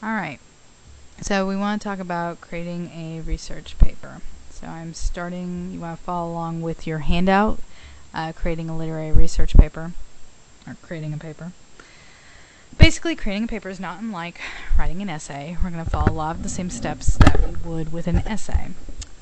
Alright, so we want to talk about creating a research paper. So I'm starting, you want to follow along with your handout, creating a literary research paper, or creating a paper. Basically, creating a paper is not unlike writing an essay. We're going to follow a lot of the same steps that we would with an essay.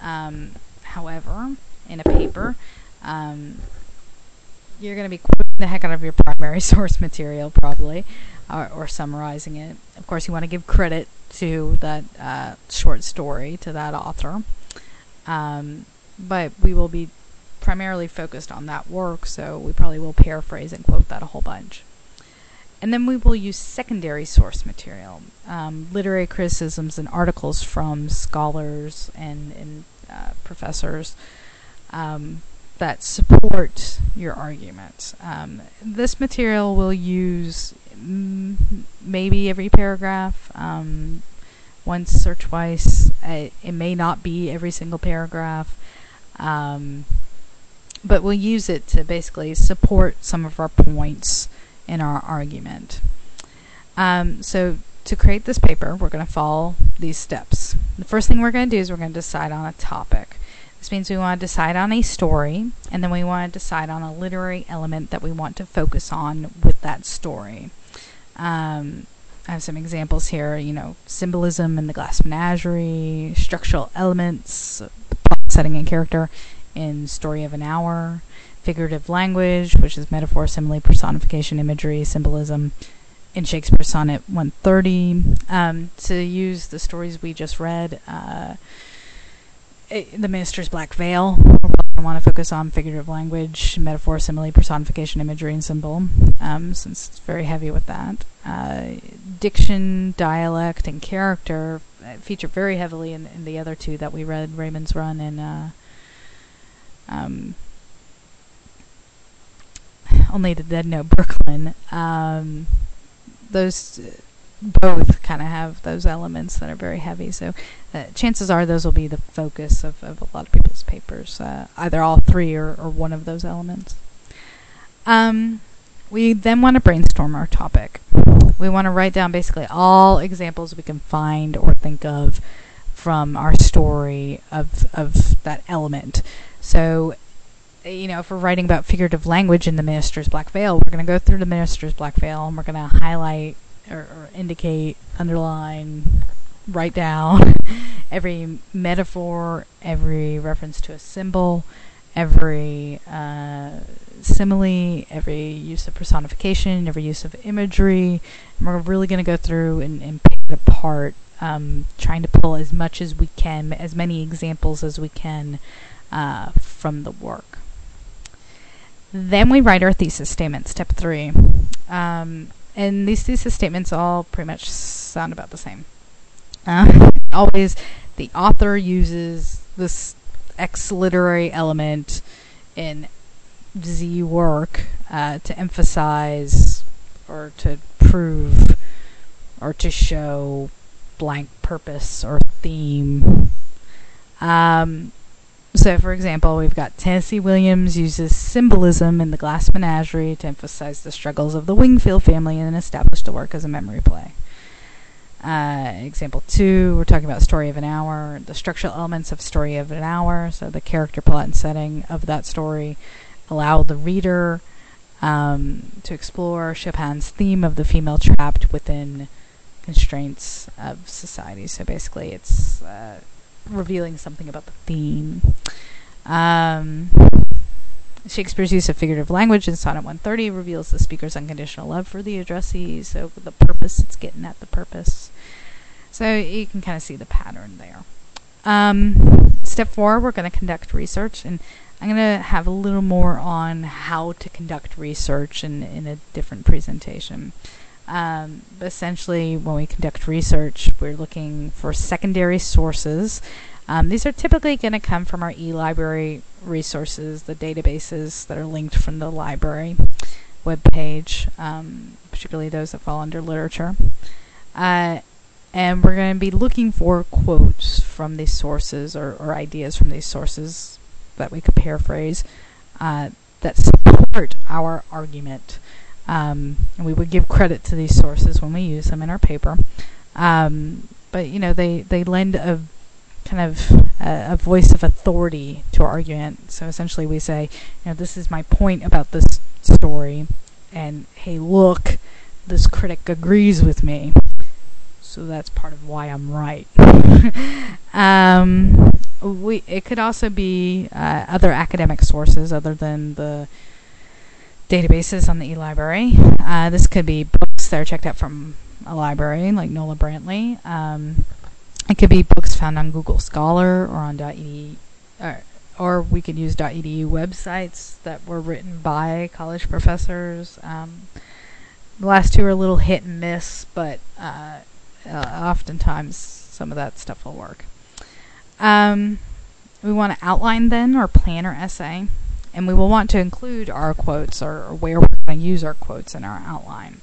However, in a paper, you're going to be quoting the heck out of your primary source material, probably, or summarizing it. Of course, you want to give credit to that short story, to that author. But we will be primarily focused on that work, so we probably will paraphrase and quote that a whole bunch. And then we will use secondary source material, literary criticisms and articles from scholars and professors that support your argument. This material will use maybe every paragraph, once or twice. It may not be every single paragraph, but we'll use it to basically support some of our points in our argument. So to create this paper, we're going to follow these steps. The first thing we're going to do is we're going to decide on a topic. This means we want to decide on a story, and then we want to decide on a literary element that we want to focus on with that story. I have some examples here, symbolism in the Glass Menagerie, structural elements, plot, setting, and character in Story of an Hour, figurative language, which is metaphor, simile, personification, imagery, symbolism in Shakespeare's Sonnet 130. To use the stories we just read, The Minister's Black Veil, I want to focus on figurative language, metaphor, simile, personification, imagery, and symbol, since it's very heavy with that. Diction, dialect, and character feature very heavily in the other two that we read, Raymond's Run and Only the Dead Know Brooklyn. Those both kind of have those elements that are very heavy, so chances are those will be the focus of a lot of people's papers, either all three or one of those elements. We then want to brainstorm our topic. We want to write down basically all examples we can find or think of from our story of that element. So, if we're writing about figurative language in The Minister's Black Veil, we're going to go through The Minister's Black Veil and we're going to highlight or indicate, underline, write down every metaphor, every reference to a symbol, every simile, every use of personification, every use of imagery. And we're really going to go through and pick it apart, trying to pull as much as we can, as many examples as we can from the work. Then we write our thesis statement, step 3. And these thesis statements all pretty much sound about the same. Always, the author uses this X literary element in Z work to emphasize or to prove or to show blank purpose or theme. So, for example, we've got Tennessee Williams uses symbolism in The Glass Menagerie to emphasize the struggles of the Wingfield family and establish the work as a memory play. Example 2, we're talking about Story of an Hour, the structural elements of Story of an Hour, so the character, plot, and setting of that story allow the reader to explore Chopin's theme of the female trapped within constraints of society. So basically it's revealing something about the theme. Shakespeare's use of figurative language in Sonnet 130 reveals the speaker's unconditional love for the addressee, so the purpose, it's getting at the purpose. So you can kind of see the pattern there. Step 4, we're going to conduct research, and I'm going to have a little more on how to conduct research in a different presentation. But essentially, when we conduct research, we're looking for secondary sources. These are typically going to come from our e-library resources, the databases that are linked from the library webpage, particularly those that fall under literature. And we're going to be looking for quotes from these sources or ideas from these sources that we could paraphrase that support our argument. And we would give credit to these sources when we use them in our paper. But they lend a kind of a voice of authority to our argument. So essentially we say, this is my point about this story, and hey, look, this critic agrees with me, so that's part of why I'm right. It could also be other academic sources other than the databases on the eLibrary. This could be books that are checked out from a library like Nola Brantley. It could be books found on Google Scholar or on .edu, or we could use .edu websites that were written by college professors. The last two are a little hit and miss, but oftentimes some of that stuff will work. We want to outline then or plan our essay, and we will want to include our quotes or where we're going to use our quotes in our outline.